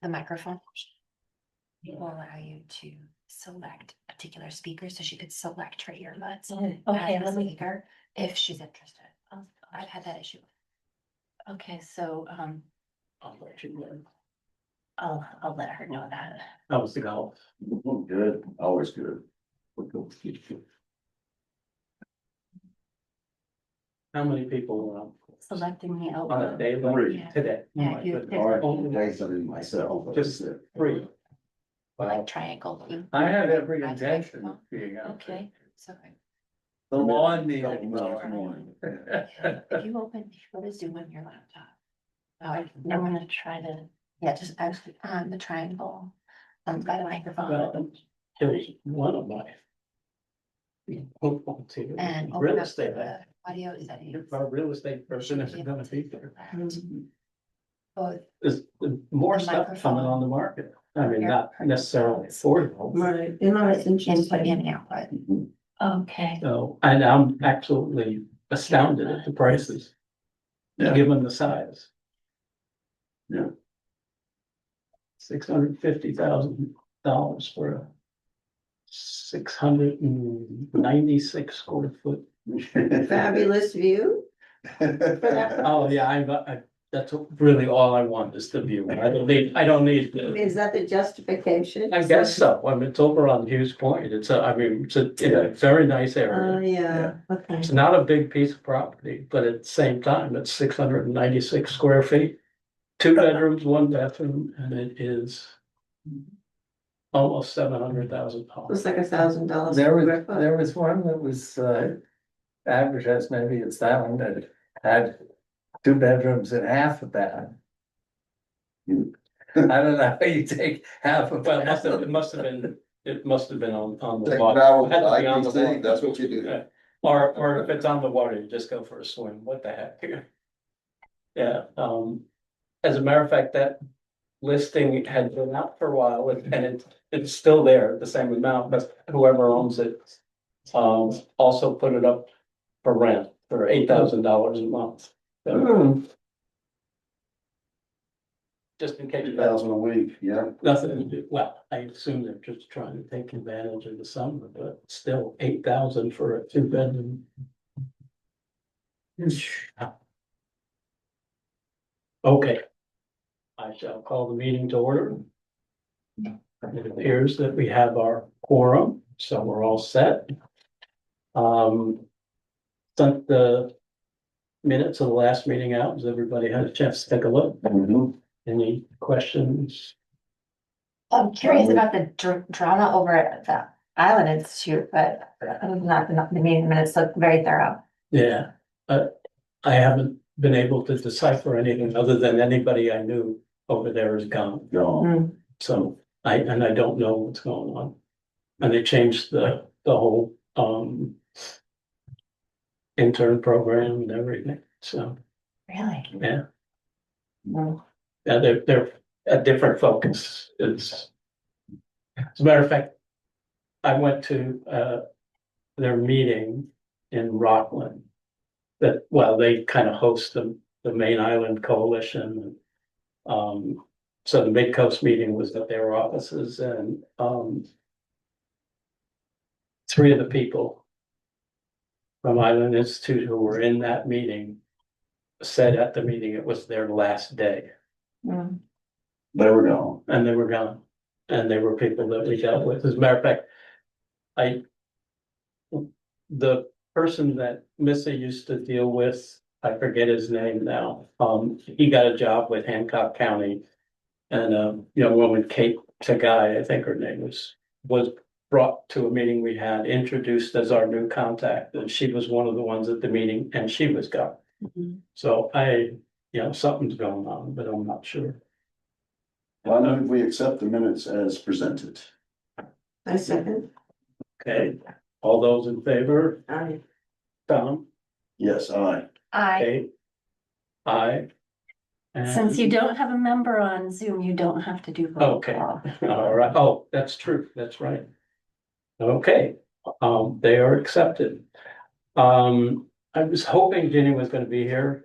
the microphone will allow you to select particular speakers, so she could select her earbuds. Okay, as the let me, speaker, if she's interested. I've had that issue. okay, so, I'll let you know. I'll let her know that. How was the golf? Good, always good. How many people Selecting the on a output. day Three. like today? Oh Yeah, my you- goodness. All right, Only Jason, myself. Just 3. Like Wow. triangle. I had every intention of being out there. Okay, So The lawn needed Couple minutes mowing. morning. if you go to Zoom on your laptop. I'm gonna try to, Yeah, just actually on the triangle. By the microphone Well, it was one of my. Hopeful to, and open real up estate, the audio. Is that if our real estate person isn't gonna be there. both? There's more The stuff coming microphone. on the market. I mean, not necessarily affordable. Right, you know, it's Input interesting. in and output. okay, So, and I'm absolutely astounded at the prices. Yeah. Given the size. Yeah. $650,000 for a 696 square foot. Fabulous view. Oh, yeah, that's really all I want is the view. I don't need the. Is that the justification? I guess so. I mean, it's over on Hughes Point. It's a very nice Oh, area. yeah, okay. It's not a big piece of property, but at the same time, it's 696 square feet. 2 bedrooms, 1 bathroom, and it is almost $700,000. It's like $1,000. There was one that was advertised, maybe it's that one that had 2 bedrooms and half a bath. I don't know how you take half of Well, that. it must have been on the Take water. that It had to be on the with IPC, water. that's what you do. Yeah. Or if it's on the water, you just go for a swim. What the heck? Yeah, as a matter of fact, that listing had been out for a while and it's still there, the same amount, but whoever owns it. Also put it up for rent for $8,000 a month. So, just in case. 2,000 a week, yeah. Nothing to do, well, I assume they're just trying to take advantage of the summer, but still 8,000 for a 2 bedroom. Okay. I shall call the meeting to order. It appears that we have our quorum, so we're all set. Sent the minutes of the last meeting out. Has everybody had a chance to take a look? Any questions? I'm curious about the drama over at the Island Institute, but other than that, the meeting minutes look very thorough. Yeah, I haven't been able to decipher anything other than anybody I knew over there is gone. No, So I don't know what's going on. And they changed the whole intern program and everything. So, Really? yeah. Yeah, they're a different focus. As a matter of fact, I went to their meeting in Rockland. They kind of host the Main Island Coalition. So the Mid-Coast meeting was at their offices and 3 of the people from Island Institute who were in that meeting said at the meeting it was their last day. they were gone. And they were gone. And they were people that we dealt with. As a matter of fact, the person that Missy used to deal with, I forget his name now. He got a job with Hancock County. And young woman, Kate Tagai, I think her name was brought to a meeting we had, introduced as our new contact. And she was one of the ones at the meeting and she was gone. So something's going on, but I'm not sure. Why don't we accept the minutes as presented? I second. Okay, all those in favor, I, Tom, Yes, aye. Kate? Aye. since you don't have a member on Zoom, you don't have to do roll Okay. call. All right, oh, that's true, that's right. Okay, they are accepted. I was hoping Ginny was gonna be here.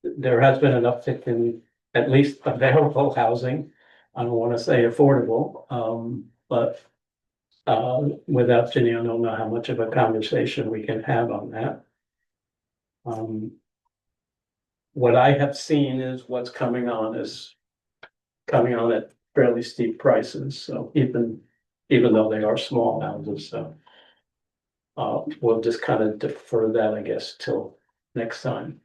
There has been an uptick in at least available housing. I don't wanna say affordable, but. Without Ginny, I don't know how much of a conversation we can have on that. What I have seen is what's coming on at fairly steep prices, so even though they are small houses, so. We'll just kind of defer that, I guess, till next time.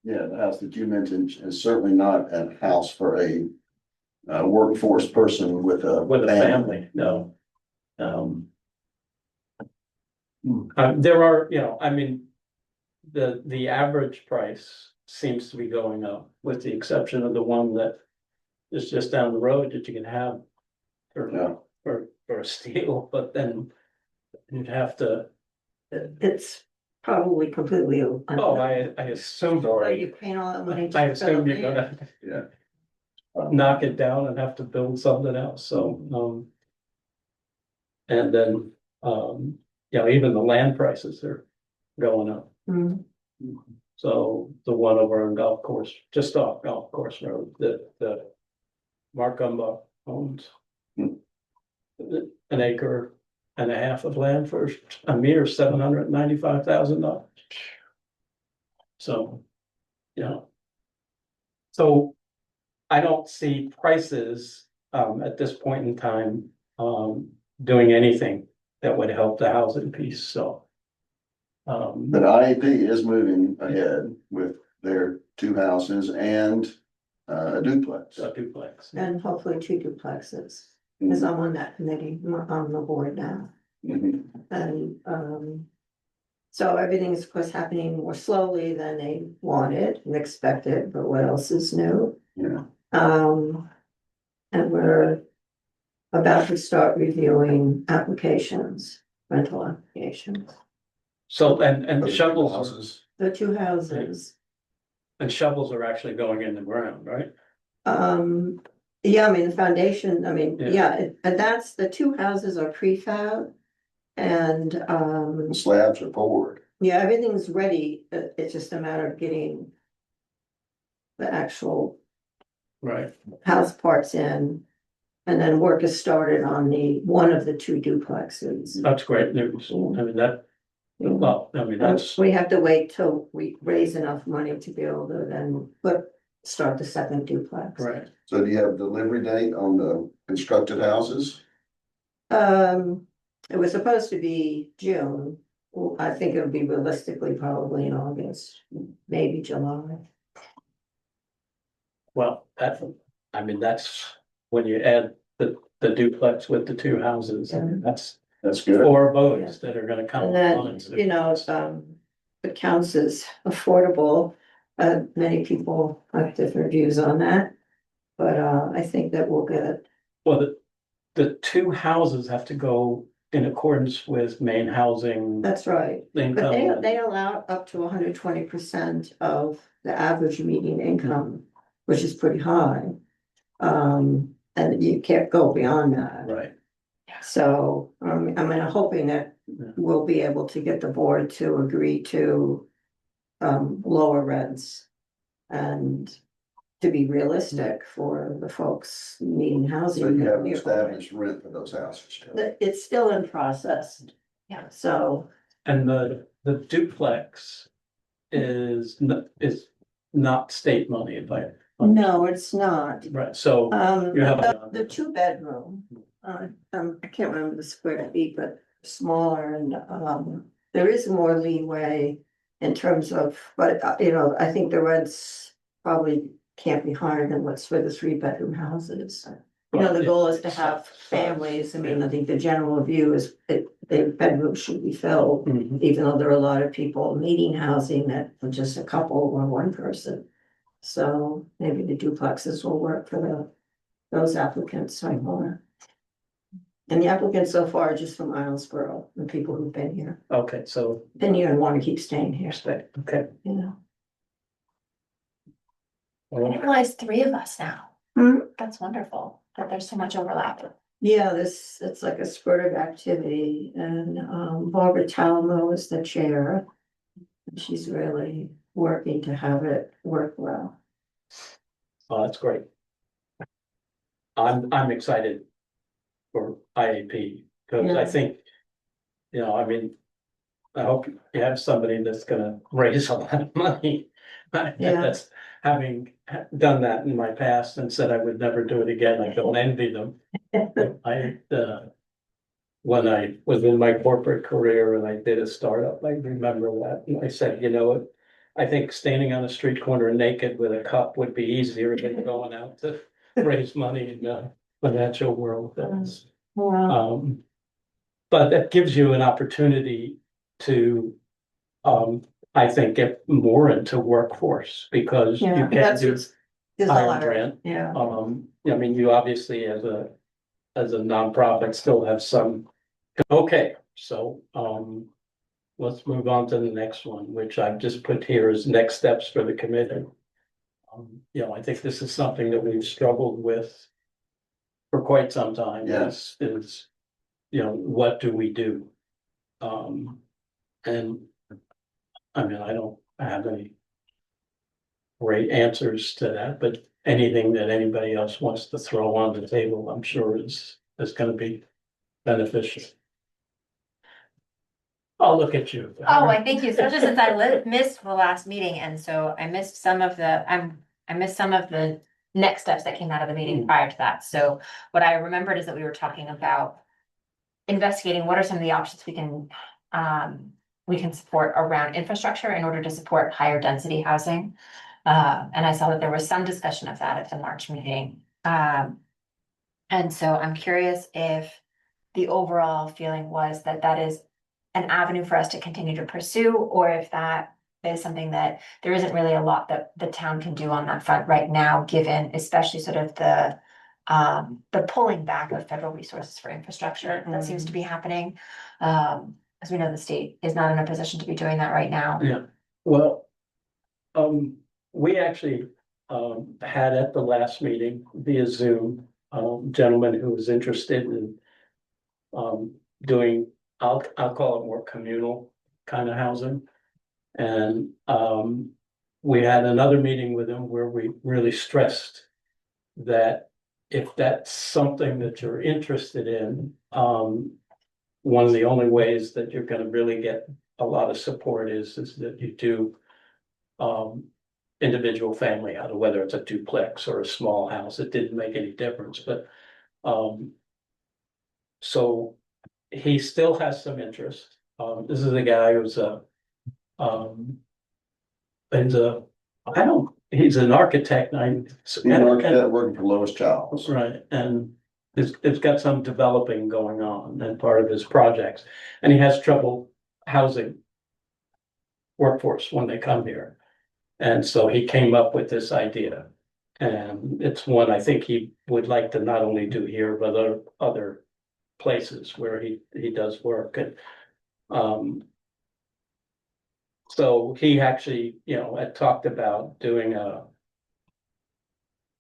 Yeah, the house that you mentioned is certainly not a house for a workforce person with a. With a family, no. There are, I mean, the average price seems to be going up, with the exception of the one that is just down the road that you can have Yeah. for a steal, but then you'd have to, It's probably completely. oh, I assume, So you paint all that money. I assume you're gonna Yeah. knock it down and have to build something else, so, and then, even the land prices are going up. Mm, So the one over on Golf Course, just off Golf Course Road, that Mark Gumba owns. Hmm. An acre and a half of land for a mere $795,000. So, so I don't see prices, at this point in time, doing anything that would help the housing piece, so. But IEP is moving ahead with their two houses and a duplex. A duplex. And hopefully 2 duplexes, because I'm on that committee, I'm on the board now. Mhm. And, so everything is of course happening more slowly than they wanted and expected, but what else is new? Yeah, And we're about to start reviewing applications, rental applications. So, and For the two shovels, houses. The 2 houses, and shovels are actually going in the ground, right? yeah, I mean, the foundation, I mean, Yeah. yeah, and that's, the 2 houses are prefab. And, The slabs are poured. yeah, everything's ready, it's just a matter of getting the actual Right. house parts in. And then work is started on one of the 2 duplexes. That's great news. I mean, that's, We have to wait till we raise enough money to be able to then start the second duplex. right. So do you have delivery date on the constructed houses? It was supposed to be June. Well, I think it'll be realistically probably in August, maybe July. Well, that's when you add the duplex with the 2 houses, Yeah. that's That's good. 4 boats that are gonna come. And then, online. it counts as affordable. Many people have different views on that. But, I think that we'll get it. Well, the 2 houses have to go in accordance with main housing That's right. But they income. allow up to 120% of the average median income, which is pretty high. And you can't go beyond that. Right, So, I'm hoping that Yeah. we'll be able to get the board to agree to lower rents. And to be realistic for the folks needing housing. So you have an established rent for those houses. It's still in process. Yeah, so, and the duplex is not state money, if I. no, it's not. Right, so, You have- The 2-bedroom, I can't remember the square feet, but smaller and, there is more leeway in terms of, but, I think the rents probably can't be higher than what's for the 3-bedroom houses. The goal is to have families, I mean, I think the general view is that the bedrooms should be filled, Mhm. even though there are a lot of people needing housing that are just a couple or one person. So maybe the duplexes will work for those applicants so far. And the applicants so far are just from Islesboro, the people who've been here and want to keep staying here, okay. I didn't realize 3 of us now. Hmm? That's wonderful, that there's so much overlap. Yeah, it's like a spurt of activity and, Barbara Talamo is the chair. She's really working to have it work well. Oh, that's great. I'm excited for IAP, because I Yeah. think, you know, I mean, I hope you have somebody that's gonna raise a lot of money. Yeah. That's having done that in my past and said I would never do it again. I don't envy them. When I was in my corporate career and I did a startup, I remember that. And I said, you know what? I think standing on a street corner naked with a cup would be easier than going out to raise money in the financial world. Wow. But that gives you an opportunity to, I think, get more into workforce, because you Yeah, can That's do what's desire, higher grant. yeah. I mean, you obviously as a nonprofit still have some. Okay, so, let's move on to the next one, which I've just put here as next steps for the committee. You know, I think this is something that we've struggled with for quite some time. Yes. Is, you know, what do we do? And I mean, I don't have any great answers to that, but anything that anybody else wants to throw on the table, I'm sure is gonna be beneficial. I'll look at you. Oh, I thank you, especially since I missed the last meeting, and so I missed some of the, I missed some of the next steps that came out of the meeting prior to that. So what I remembered is that we were talking about investigating what are some of the options we can support around infrastructure in order to support higher density housing. And I saw that there was some discussion of that at the March meeting. And so I'm curious if the overall feeling was that that is an avenue for us to continue to pursue, or if that is something that there isn't really a lot that the town can do on that front right now, given especially sort of the pulling back of federal resources for infrastructure that seems to be happening. As we know, the state is not in a position to be doing that right now. Yeah, well, we actually, had at the last meeting via Zoom, gentleman who was interested in, doing, I'll call it more communal kind of housing. And, we had another meeting with him where we really stressed that if that's something that you're interested in, one of the only ways that you're gonna really get a lot of support is that you do, individual family out of, whether it's a duplex or a small house, it didn't make any difference, but, so he still has some interest. This is a guy who's he's an architect. He's an architect working for Lois Childs. Right, and it's got some developing going on and part of his projects, and he has trouble housing workforce when they come here. And so he came up with this idea. And it's one I think he would like to not only do here, but other places where he does work. And so he actually, you know, had talked about doing a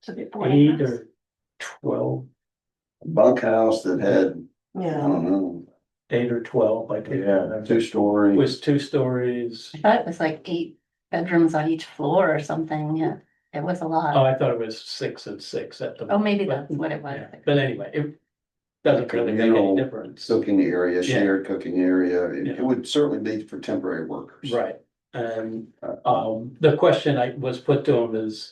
So the boarding 8 house. or 12, Bunkhouse that had, I Yeah, don't know, 8 or 12, I think. yeah, It 2-story. was 2 stories. I thought it was like 8 bedrooms on each floor or something, yeah, it was a Oh, lot. I thought it was 6 and 6 at the. Oh, maybe but- that's what it was. yeah. But anyway, it doesn't really make any Communal difference. Cooking area, Yeah. shared cooking area. Yeah. It would certainly be for temporary workers. Right, and the question I was put to him is,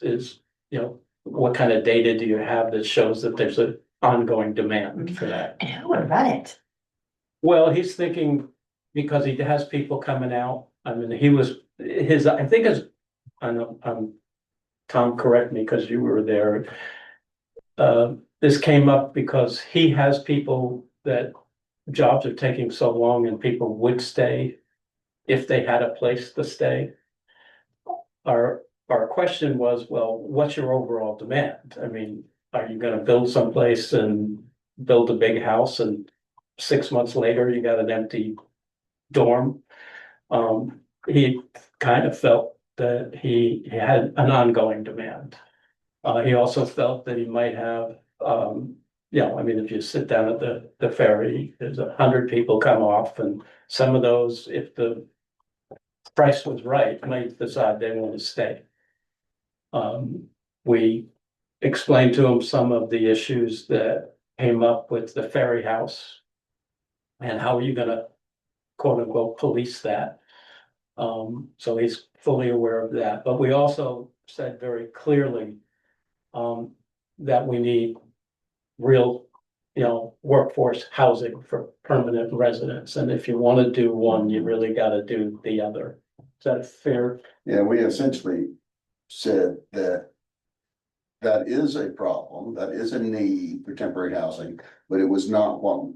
you know, what kind of data do you have that shows that there's an ongoing demand for that? And who would run it? Well, he's thinking, because he has people coming out, I mean, I think I know, Tom, correct me, because you were there. This came up because he has people that jobs are taking so long and people would stay if they had a place to stay. Our question was, well, what's your overall demand? I mean, are you gonna build someplace and build a big house and 6 months later you got an empty dorm? He kind of felt that he had an ongoing demand. He also felt that he might have, you know, I mean, if you sit down at the ferry, there's 100 people come off, and some of those, if the price was right, might decide they want to stay. We explained to him some of the issues that came up with the ferry house. And how are you gonna, quote unquote, police that? So he's fully aware of that, but we also said very clearly. That we need real, workforce housing for permanent residents, and if you wanna do one, you really gotta do the other. Is that fair? Yeah, we essentially said that that is a problem, that is a need for temporary housing, but it was not what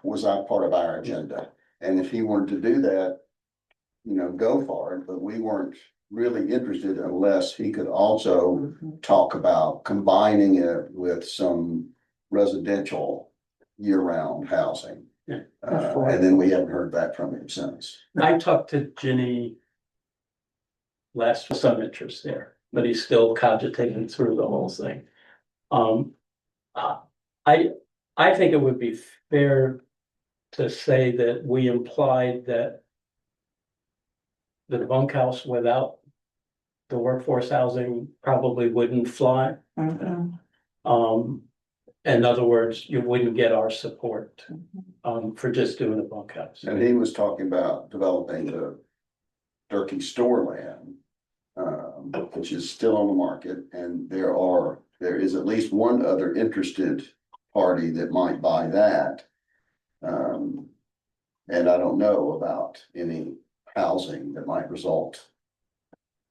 was not part of our agenda. And if he wanted to do that, go for it, but we weren't really interested unless he could also talk about combining it with some residential year-round housing. Yeah. And then we haven't heard back from him since. I talked to Ginny last with some interest there, but he's still cogitating through the whole thing. I think it would be fair to say that we implied that the bunkhouse without the workforce housing probably wouldn't fly. In other words, you wouldn't get our support, for just doing a bunkhouse. And he was talking about developing the Turkey store land, which is still on the market, and there is at least one other interested party that might buy that. And I don't know about any housing that might result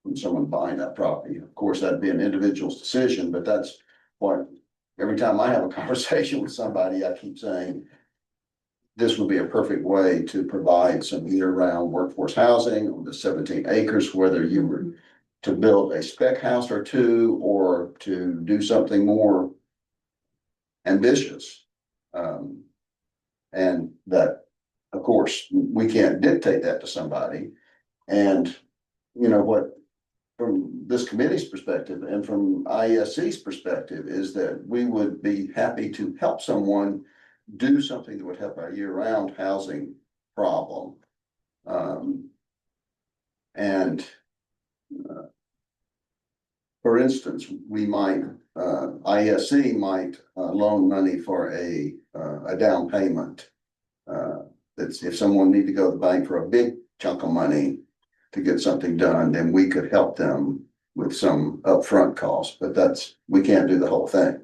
from someone buying that property. Of course, that'd be an individual's decision, but that's what, every time I have a conversation with somebody, I keep saying, this would be a perfect way to provide some year-round workforce housing on the 17 acres, whether you were to build a spec house or two, or to do something more ambitious. And that, of course, we can't dictate that to somebody. And what, from this committee's perspective and from ISC's perspective, is that we would be happy to help someone do something that would help our year-round housing problem. For instance, we might, ISC might loan money for a down payment. That's if someone need to go to the bank for a big chunk of money to get something done, then we could help them with some upfront costs, but we can't do the whole thing.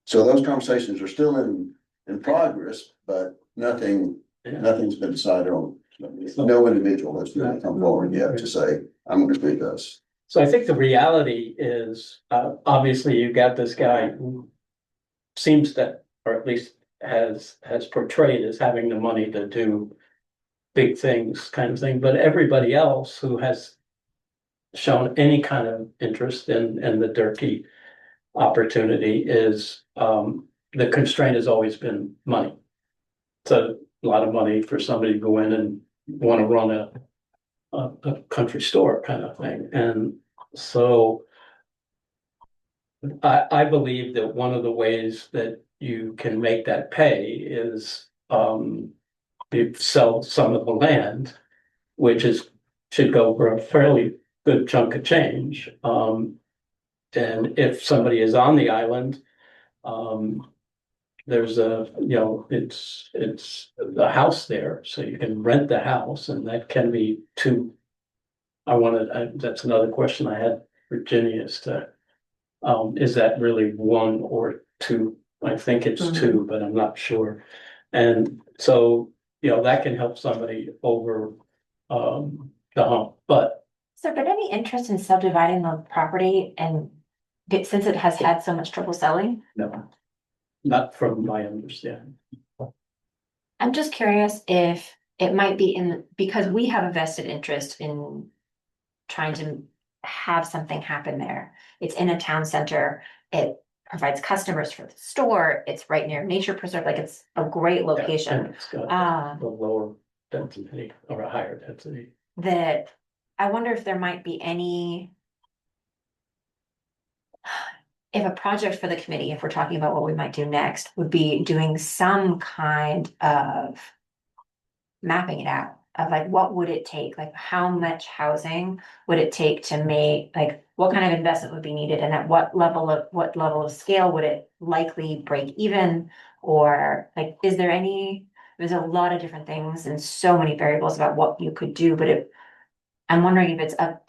So those conversations are still in progress, but nothing's been decided on. No individual has really come forward yet to say, I'm gonna do this. So I think the reality is, obviously you got this guy who seems that, or at least has portrayed as having the money to do big things kind of thing, but everybody else who has shown any kind of interest in the Durkee opportunity is, the constraint has always been money. It's a lot of money for somebody to go in and want to run a country store kind of thing. And so I believe that one of the ways that you can make that pay is, you sell some of the land, which should go for a fairly good chunk of change. And if somebody is on the island, there's it's the house there, so you can rent the house, and that can be two. That's another question I had, Virginia, is that really one or two? I think it's two, but I'm not sure. And so, that can help somebody over the hump, but. Has there been any interest in subdividing the property and since it has had so much trouble selling? No, not from my understanding. I'm just curious if it might be because we have a vested interest in trying to have something happen there. It's in a town center. It provides customers for the store. It's right near nature preserve. Like, it's a great location. And it's got the lower density or a higher density. That I wonder if there might be if a project for the committee, if we're talking about what we might do next, would be doing some kind of mapping it out of like, what would it take? Like, how much housing would it take to make, like, what kind of investment would be needed and at what level of scale would it likely break even? Or like, is there any, there's a lot of different things and so many variables about what you could do, but I'm wondering if it's of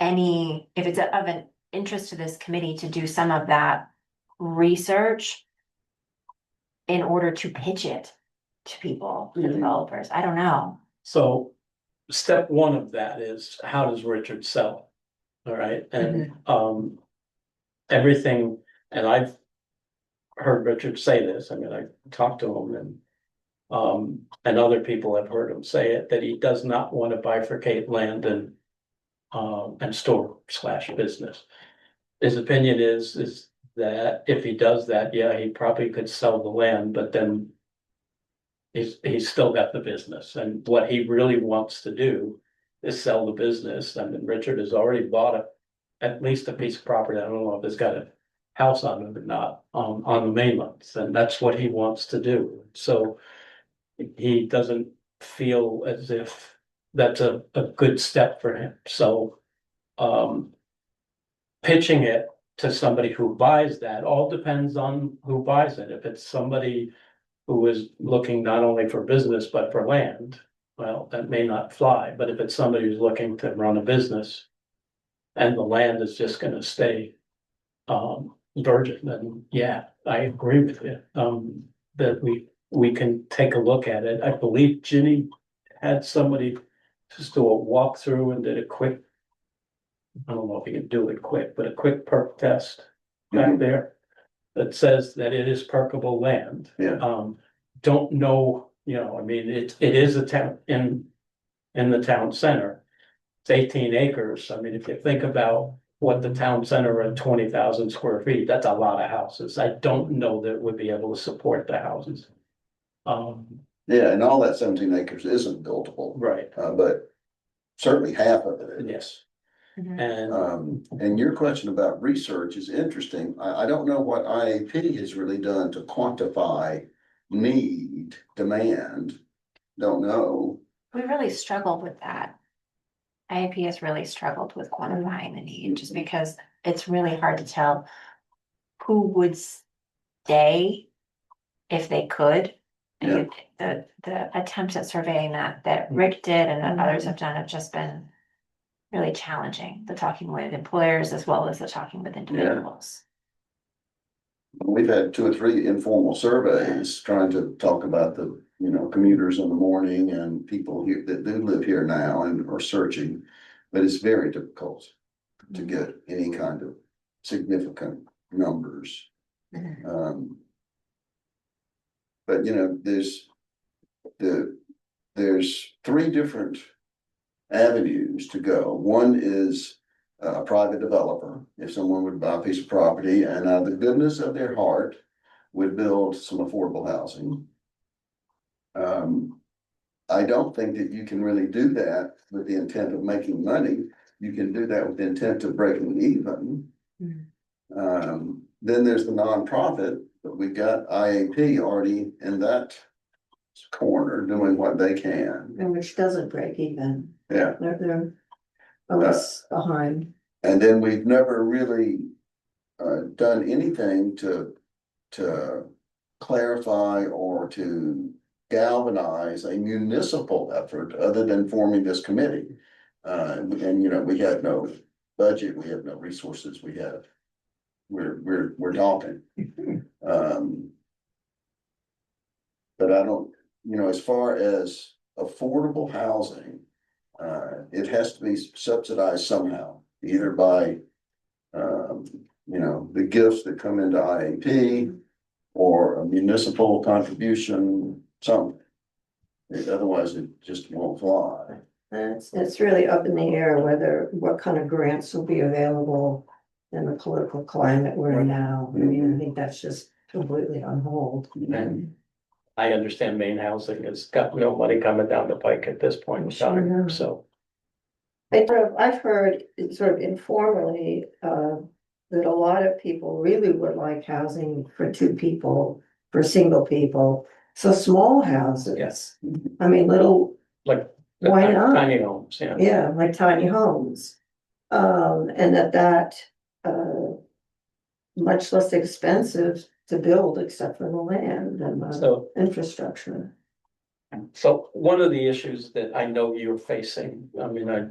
an interest to this committee to do some of that research in order to pitch it to people, to Mhm. developers. I don't know. So step one of that is how does Richard sell? All right, and everything, and I've heard Richard say this, I mean, I talked to him and other people have heard him say it, that he does not want to bifurcate land and store / business. His opinion is that if he does that, yeah, he probably could sell the land, but then he's still got the business, and what he really wants to do is sell the business. I mean, Richard has already bought at least a piece of property. I don't know if it's got a house on it or not, on the mainlands, and that's what he wants to do. So he doesn't feel as if that's a good step for him. So, pitching it to somebody who buys that all depends on who buys it. If it's somebody who is looking not only for business but for land, well, that may not fly. But if it's somebody who's looking to run a business and the land is just gonna stay virgin, then yeah, I agree with you. That we can take a look at it. I believe Ginny had somebody just do a walkthrough and did a quick, I don't know if you can do it quick, but a quick perk test back there that says that it is perkable land. Yeah. Don't know, I mean, it is a town in the town center. It's 18 acres. I mean, if you think about what the town center at 20,000 square feet, that's a lot of houses. I don't know that we'd be able to support the houses. Yeah, and all that 17 acres isn't buildable, Right, but certainly half of it is. yes. Mhm. And your question about research is interesting. I don't know what IAP has really done to quantify need, demand. Don't know. We really struggled with that. IAP has really struggled with quantifying the need, just because it's really hard to tell who would stay if they could. Yeah. And the attempts at surveying that Rick did and that others have done have just been really challenging, the talking with employers as well as the talking with individuals. We've had 2 or 3 informal surveys trying to talk about the, commuters in the morning and people here that do live here now and are searching. But it's very difficult to get any kind of significant numbers. But there's 3 different avenues to go. One is a private developer. If someone would buy a piece of property and out of the goodness of their heart would build some affordable housing. I don't think that you can really do that with the intent of making money. You can do that with the intent of breaking even. Then there's the nonprofit, but we got IAP already in that corner doing what they can. And which doesn't break even, Yeah. they're always behind. And then we've never really done anything to clarify or to galvanize a municipal effort other than forming this committee. And we had no budget, we have no resources, we're talking. But I don't, as far as affordable housing, it has to be subsidized somehow, either by, the gifts that come into IAP or a municipal contribution, something. Otherwise, it just won't fly. It's really up in the air what kind of grants will be available in the political climate we're in now. I mean, I think that's just completely on hold. And I understand Maine Housing has got no money coming down the pike at this point in Sure. time, so. I've heard sort of informally, that a lot of people really would like housing for 2 people, for single people. So small houses. Yes. I mean, little, Like Why not? Tiny homes, yeah. Yeah, like tiny homes. And that, much less expensive to build except for the land and the So, infrastructure. so one of the issues that I know you're facing, I mean, I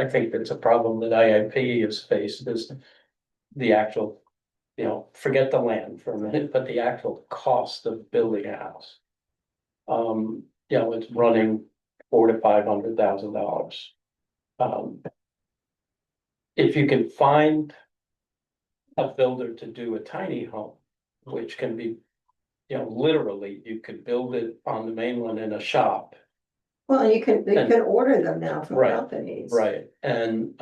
think it's a problem that IIP has faced is the actual, forget the land for a minute, but the actual cost of building a house. It's running $400,000 to $500,000. If you can find a builder to do a tiny home, which can be, literally, you could build it on the mainland in a shop. Well, you can order them now from Right, companies. Right, and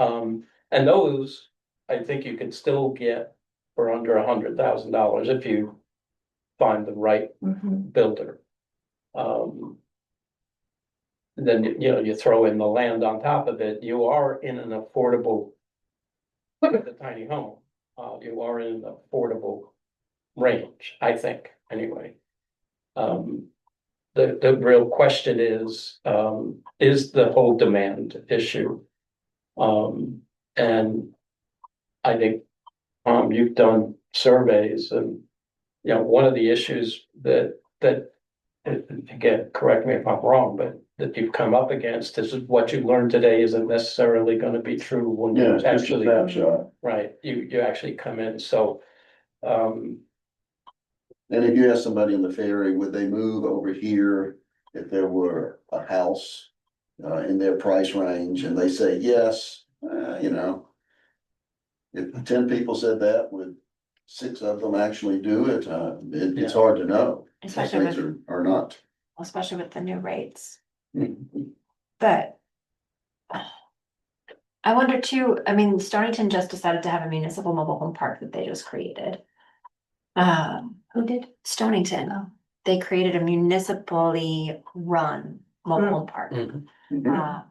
those, I think you could still get for under $100,000 if you find the right Mhm. builder. Then, you throw in the land on top of it, you are in an affordable. Look at the tiny home, you are in an affordable range, I think, anyway. The real question is the whole demand issue. And I think, you've done surveys and, one of the issues that, again, correct me if I'm wrong, but that you've come up against is what you learned today isn't necessarily gonna be true when Yeah, you it's just a actually, snapshot. right, you actually come in, so. And if you ask somebody in the ferry, would they move over here if there were a house in their price range, and they say yes, you know. If 10 people said that, would 6 of them actually do it? It's Yeah. hard to know. Those Especially things with, are not. especially with the new rates, Hmm. but. I wonder too, I mean, Stonington just decided to have a municipal mobile home park that they just created. Who did? Stonington, Oh. they created a municipally run mobile home park. Mhm.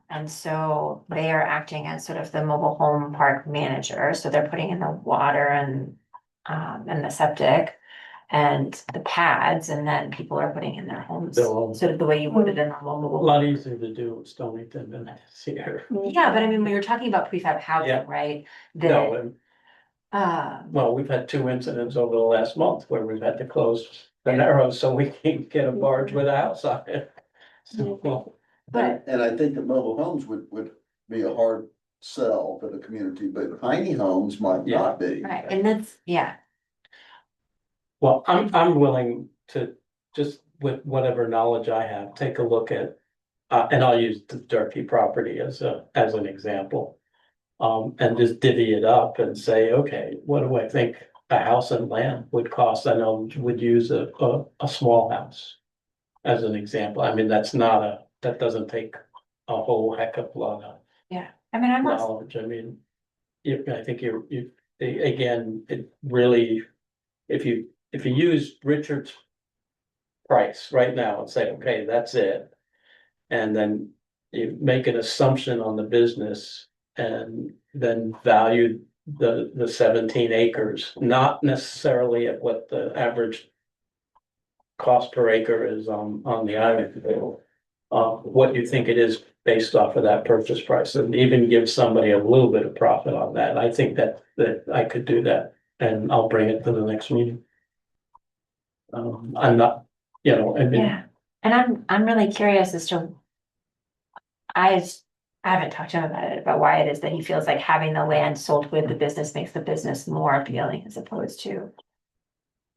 And so they are acting as sort of the mobile home park manager, so they're putting in the water and the septic. And the pads, and then people are putting in their homes, Their own. sort of the way you would in a A mobile. lot easier to do with Stonington than it is here. Yeah, but I mean, when you're talking about prefab Yeah. housing, right? No, The, and, um, well, we've had 2 incidents over the last month where we've had to close the Narrows so we can get a barge with a house on it. So, well, but, And I think that mobile homes would be a hard sell for the community, but tiny homes might Yeah. not be. right, and that's, yeah, well, I'm willing to, just with whatever knowledge I have, take a look at, and I'll use the Durkee property as an example. And just divvy it up and say, okay, what do I think a house and land would cost? I know would use a small house. As an example, I mean, that doesn't take a whole heck of a lot of I mean, I'm not, knowledge, I mean. I think again, it really, if you use Richard's price right now and say, okay, that's it. And then you make an assumption on the business and then value the 17 acres, not necessarily at what the average cost per acre is on the island. What you think it is based off of that purchase price, and even give somebody a little bit of profit on that. I think that I could do that, and I'll bring it to the next meeting. I'm not, I mean, yeah, and I'm really curious as to. I haven't talked to him about it, about why it is that he feels like having the land sold with the business makes the business more appealing as opposed to.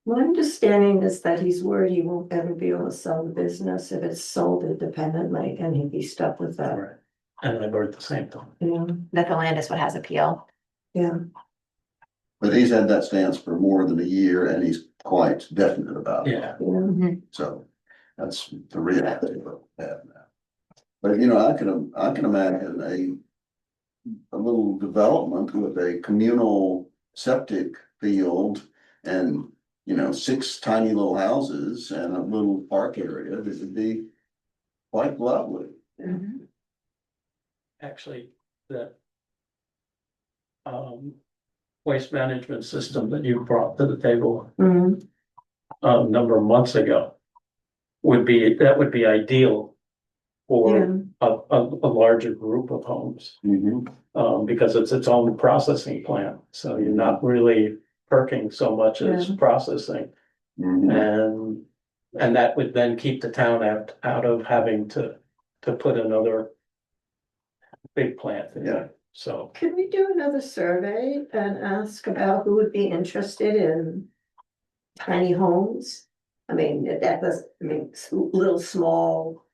My understanding is that he's worried he won't ever be able to sell the business if it's sold independently, and he'd be stuck with that. right. And I've heard the same thing. Yeah, That the land is what has appeal. yeah. But he's had that stance for more than a year, and he's quite definite about it. Yeah, Yeah. So that's the reality of that now. But I can imagine a little development with a communal septic field and, 6 tiny little houses and a little park area that would be quite lovely. actually, the waste management system that you brought to the table Mhm. a number of months ago would be ideal for a larger group of homes. Mhm. Because it's its own processing plant, so you're not really perking so much as processing. Mhm. And that would then keep the town out of having to put another big plant in there, so. Could we do another survey and ask about who would be interested in tiny homes? I mean, little small,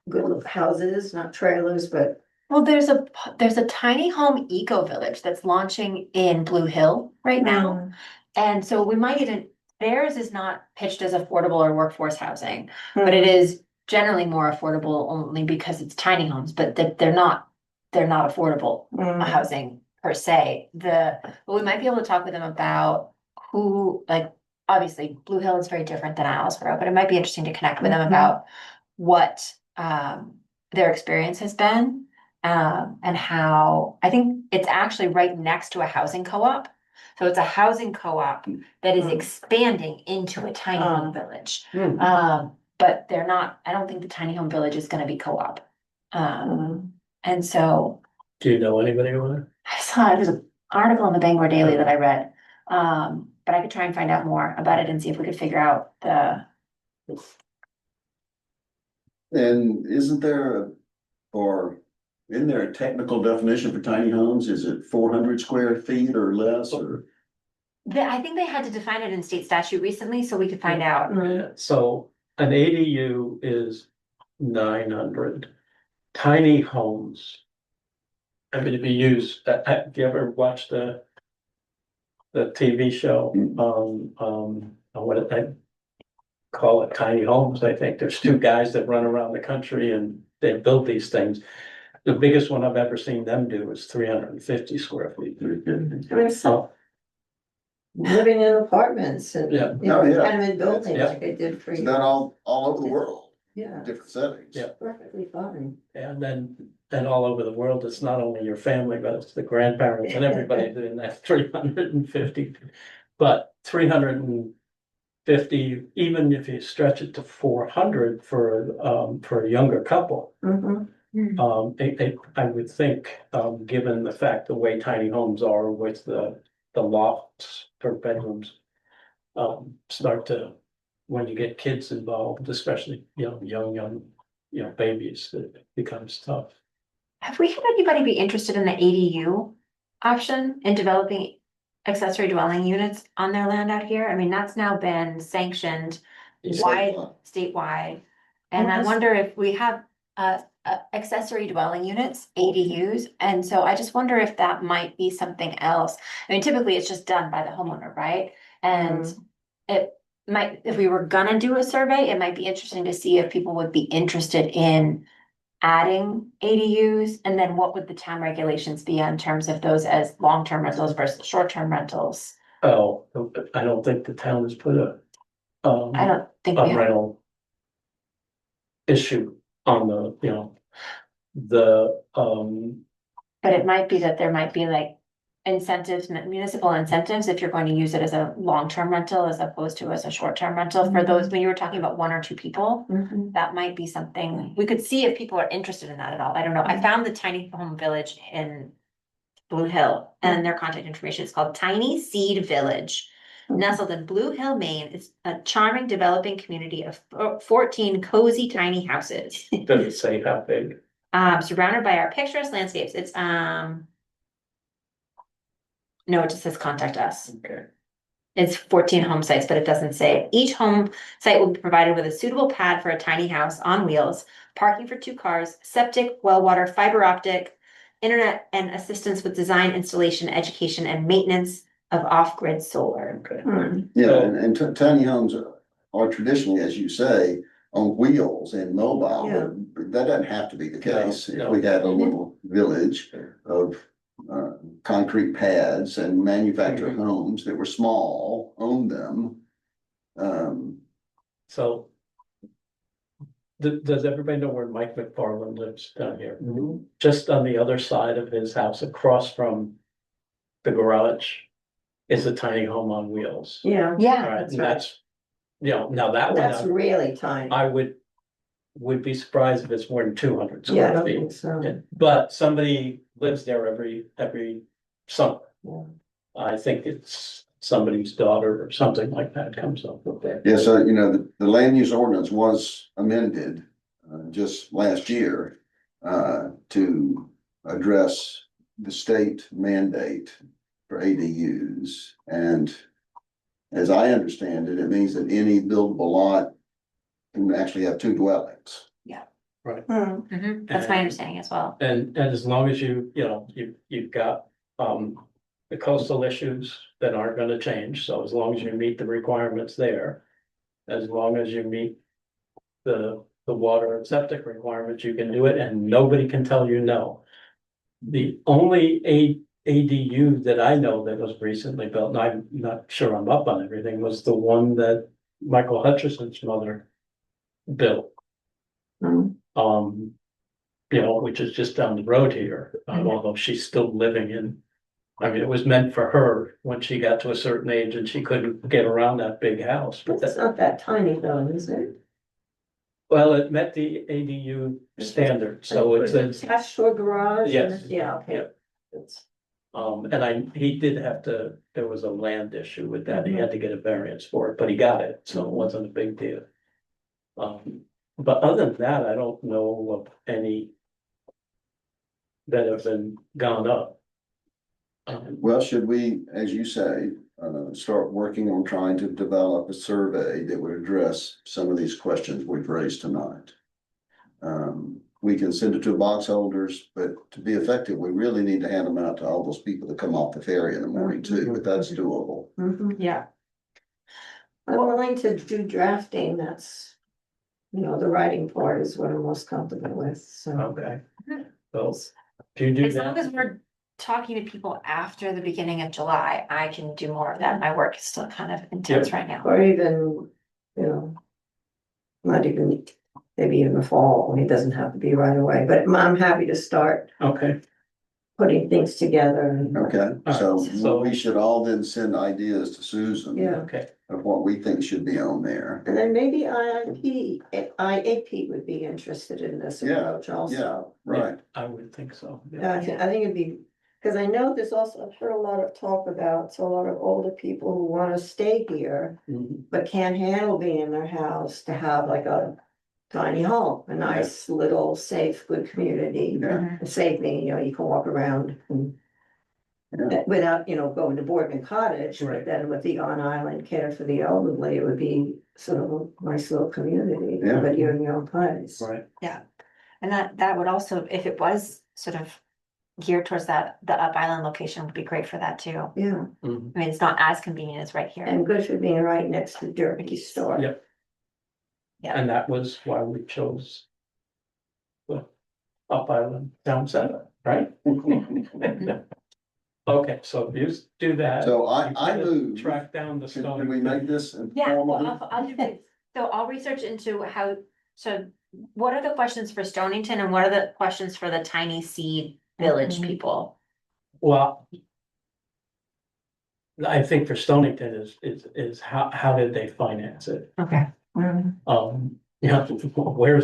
good little houses, not trailers, but. Well, there's a tiny home eco village that's launching in Blue Hill right now. And so we might get theirs is not pitched as affordable or workforce housing, but it is generally more affordable only because it's tiny homes, but they're not affordable housing per se. But we might be able to talk with them about who, like, obviously Blue Hill is very different than Islesboro, but it might be interesting to connect with them about what their experience has been. And how, I think it's actually right next to a housing co-op. So it's a housing co-op that is expanding into a tiny home village. But they're not, I don't think the tiny home village is gonna be co-op. And so Do you know anybody over there? I saw, there's an article in the Bangor Daily that I read. But I could try and find out more about it and see if we could figure out And isn't there, or isn't there a technical definition for tiny homes? Is it 400 square feet or less or? I think they had to define it in state statute recently, so we could find out. So an ADU is 900. Tiny homes. I mean, if you use, have you ever watched the TV show, what I call it, tiny homes, I think. There's two guys that run around the country and they build these things. The biggest one I've ever seen them do is 350 square feet. I mean, So, living in apartments and, Yeah. tenement buildings Yeah. like they did for It's you. done all over the world, Yeah, different settings. Yeah. perfectly fine. and then all over the world, it's not only your family, but it's the grandparents and everybody in that 350. But 350, even if you stretch it to 400 for a younger couple. I would think, given the fact the way tiny homes are with the lofts for bedrooms. Start to, when you get kids involved, especially, young, babies, it becomes tough. Have we had anybody be interested in the ADU option in developing accessory dwelling units on their land out here? I mean, that's now been sanctioned statewide. And I wonder if we have accessory dwelling units, ADUs, and so I just wonder if that might be something else. I mean, typically it's just done by the homeowner, right? And it might, if we were gonna do a survey, it might be interesting to see if people would be interested in adding ADUs, and then what would the town regulations be in terms of those as long-term rentals versus short-term rentals? Oh, I don't think the town has put a I don't think we a have, rental issue on the but it might be that there might be like incentives, municipal incentives, if you're going to use it as a long-term rental as opposed to as a short-term rental for those, when you were talking about one or two people. That might be something, we could see if people are interested in that at all. I don't know. I found the tiny home village in Blue Hill and their contact information is called Tiny Seed Village. Nestled in Blue Hill, Maine. It's a charming developing community of 14 cozy tiny houses. does it say how big? Surrounded by our picturesque landscapes. It's no, it just says contact us. Okay. It's 14 home sites, but it doesn't say. Each home site will be provided with a suitable pad for a tiny house on wheels, parking for 2 cars, septic, well water, fiber optic, internet, and assistance with design, installation, education, and maintenance of off-grid solar. Okay. Yeah, and tiny homes are traditionally, as you say, on wheels and mobile, but that doesn't have to be the case. No. If we had a little village of concrete pads and manufactured homes that were small, owned them. So. Does everybody know where Mike McFarland lives down here? Just on the other side of his house, across from the garage, is a tiny home on wheels. Yeah, All Yeah, right, That's and right. that's, now that that's one, really tiny. I would would be surprised if it's more than 200 Yeah, I square don't feet. think so. Yeah, but somebody lives there every summer. Yeah. I think it's somebody's daughter or something like that comes up with that. Yeah, so, you know, the land use ordinance was amended, just last year, to address the state mandate for ADUs. And as I understand it, it means that any buildable lot can actually have two dwellings. Hmm. That's my understanding as well. And as long as you've got, the coastal issues that aren't gonna change, so as long as you meet the requirements there. As long as you meet the water and septic requirements, you can do it and nobody can tell you no. The only ADU that I know that was recently built, and I'm not sure I'm up on everything, was the one that Michael Hutchison's mother built. Hmm. Which is just down the road here, Mhm. although she's still living in. I mean, it was meant for her when she got to a certain age and she couldn't get around that big house, but It's that, not that tiny though, is it? well, it met the ADU standard, so it's a. Attached to a garage? Yes. Yeah, okay. Yep. It's- He did have to, there was a land issue with that, he had to get a variance for it, but he got it, so it wasn't a big deal. But other than that, I don't know of any. That have been gone up. Well, should we, as you say, start working on trying to develop a survey that would address some of these questions we've raised tonight? We can send it to box holders, but to be effective, we really need to hand them out to all those people that come off the ferry in the morning too, but that's doable. Mhm. Yeah. I'm willing to do drafting, that's, the writing part is what I'm most comfortable with, so. Okay. So, do you do As long as that? we're talking to people after the beginning of July, I can do more of that. My work is still kind of intense right now. Or even, not even, maybe in the fall, it doesn't have to be right away, but I'm happy to start Okay, putting things together and. Okay, so So- we should all then send ideas to Susan. Yeah. okay, Of what we think should be on there. And then maybe IAP would be interested in this Yeah, approach also. Yeah, right. I would think so. Yeah, I think it'd be, because I know there's also, I've heard a lot of talk about, so a lot of older people who wanna stay here, Mhm. but can't handle being in their house to have like a tiny home, a nice little safe, good community. Yeah, Mhm. Safe meaning, you can walk around and yeah, without, going to Boardman Cottage, but Right. then with the on-island care for the elderly, it would be sort of a nice little community, Yeah. but you're in your own place. Right, And that would also, if it was sort of geared towards that, the Up Island location would be great for that too. Yeah, mhm. I mean, it's not as convenient as right here. and good for being right next to Derby Store. Yep. Yeah. And that was why we chose. The Up Island Town Center, right? Okay, so you do that. So I You gotta move. Track down the Can stone. we make this Yeah, well, informal? I'll do this. So I'll research into so what are the questions for Stonington and what are the questions for the tiny seed village Mhm. people? Well. I think for Stonington is how did they finance it? Okay. Where's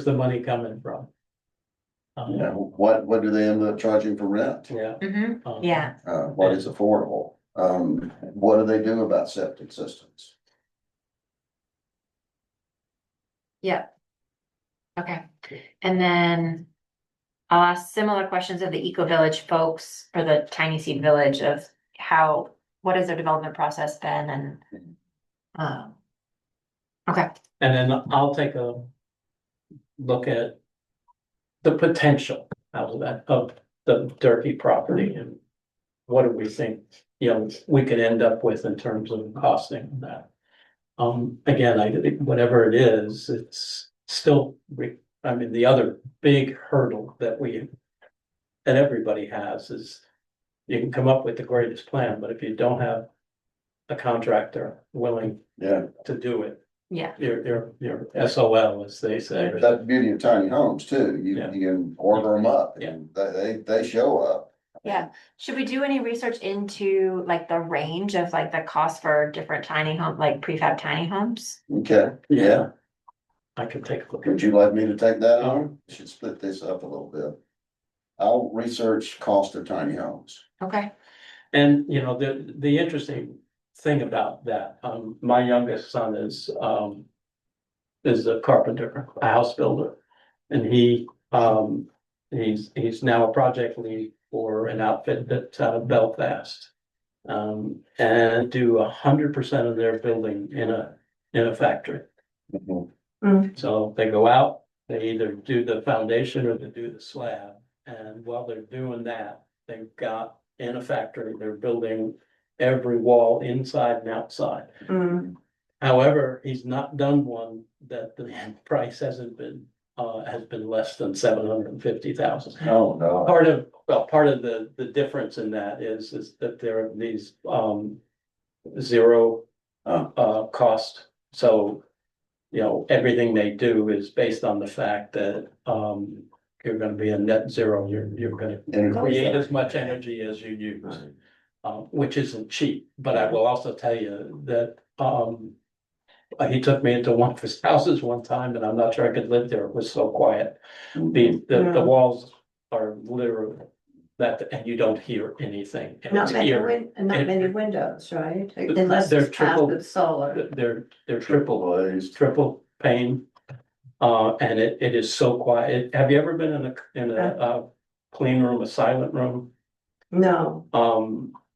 the money coming from? Yeah, what do they end up charging for rent? Yeah. Mm-hmm, um, yeah, What is affordable? What do they do about septic systems? yeah. Okay, and then I'll ask similar questions of the Eco Village folks for the tiny seed village of what has their development process been and. Okay, And then I'll take a look at the potential out of that, of the Durkee property and what do we think, we could end up with in terms of costing that. Again, I think whatever it is, it's still, the other big hurdle that everybody has is you can come up with the greatest plan, but if you don't have a contractor willing Yeah, to do it, yeah, your SOL, as they say. that's the beauty of tiny homes too. You Yeah. can order them up Yeah. and they show up. yeah. Should we do any research into like the range of like the cost for different tiny home, like prefab tiny homes? Okay, yeah. I can take a look. Would you like me to take that on? Should split this up a little bit. I'll research cost of tiny homes. Okay, And, you know, the interesting thing about that, my youngest son is a carpenter, a house builder. And he's now a project lead for an outfit at Belfast. And do 100% of their building in a factory. So they go out, they either do the foundation or they do the slab. And while they're doing that, they've got in a factory, they're building every wall inside and outside. Mm, However, he's not done one that the price has been less than 750,000. Oh, no. Part of the difference in that is that there are these, zero, cost. So, you know, everything they do is based on the fact that, you're gonna be a net zero, you're gonna create as much energy as you use. Which isn't cheap, but I will also tell you that, he took me into one of his houses one time and I'm not sure I could live there. It was so quiet. The walls are literally that, and you don't hear anything. And not it's many eerie. not many windows, right? Unless They're it's half triple- with solar. They're triple Glazed. triple pane. And it is so quiet. Have you ever been in a clean room, a silent room? No,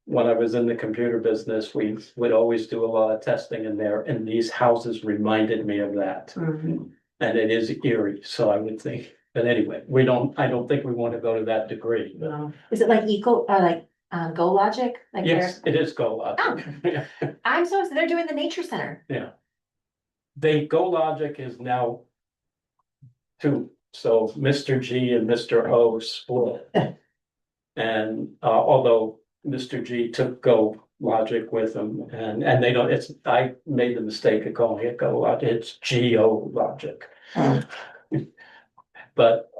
When I was in the computer business, we would always do a lot of testing in there, and these houses reminded me of that. mhm. And it is eerie, so I would think, but anyway, I don't think we want to go to that degree. But No. is it like Go Logic? Like yes, it is GoLogic. they're doing the nature center. They GoLogic is now two, so Mr. G and Mr. O split. And although Mr. G took GoLogic with him, and they don't, I made the mistake of calling it GoLogic, it's GeoLogic. But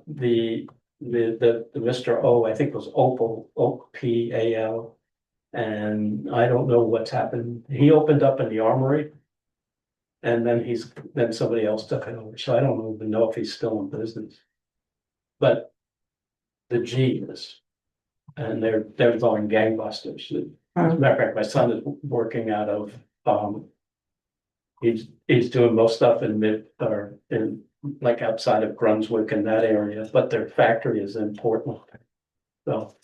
the Mr. O, I think was Opal, OPAL. And I don't know what's happened. He opened up in the Armory. And then somebody else took it over, so I don't even know if he's still in business. But the G is, and they're going gangbusters. As a matter of fact, my son is working out of, he's doing most stuff in like outside of Brunswick in that area, but their factory is in Portland. So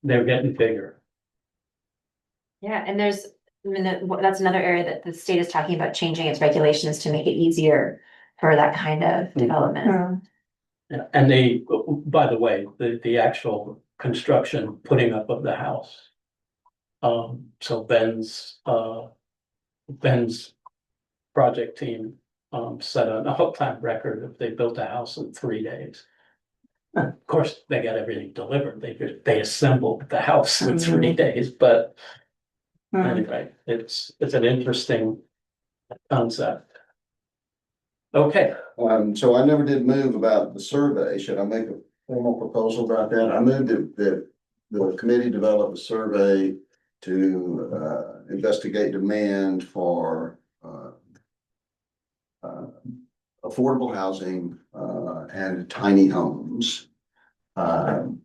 they're getting bigger. Yeah, and that's another area that the state is talking about changing its regulations to make it easier for that kind of development. Mm. Yeah, and by the way, the actual construction, putting up of the house. So Ben's project team, set an all-time record if they built a house in 3 days. Of course, they got everything delivered. They assembled the house in 3 days, but Mm. anyway, it's an interesting concept. Okay, So I never did move about the survey. Should I make a formal proposal about that? I moved that the committee develop a survey to investigate demand for affordable housing and tiny homes.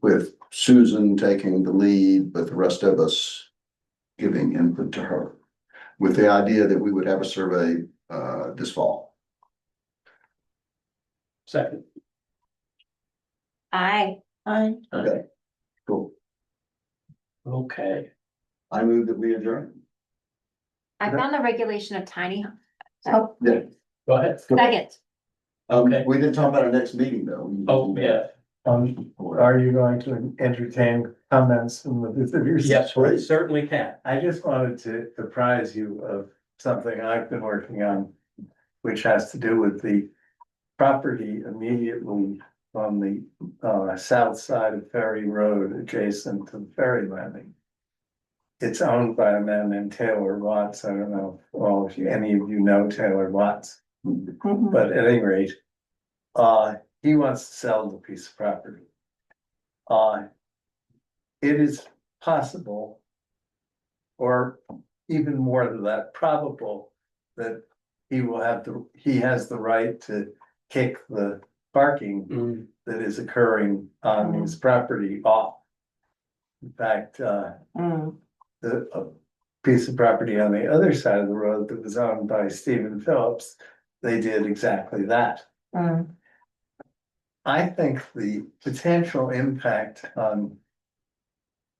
With Susan taking the lead, but the rest of us giving input to her. With the idea that we would have a survey this fall. second, Okay, cool. okay. I move that we adjourn. I found the regulation of tiny, Oh, Yeah. Go ahead. second, Okay. We didn't talk about our next meeting though. Oh, yeah, Are you going to entertain comments from the visitors? yes, we certainly can. I just wanted to apprise you of something I've been working on, which has to do with the property immediately on the south side of Ferry Road, adjacent to the ferry landing. It's owned by a man named Taylor Watts. I don't know if any of you know Taylor Watts, mhm. but at any rate, he wants to sell the piece of property. It is possible, or even more than that, probable, that he has the right to kick the parking Mm, that is occurring on his property off. In fact, Mm, a piece of property on the other side of the road that was owned by Stephen Phillips, they did exactly that. mm, I think the potential impact on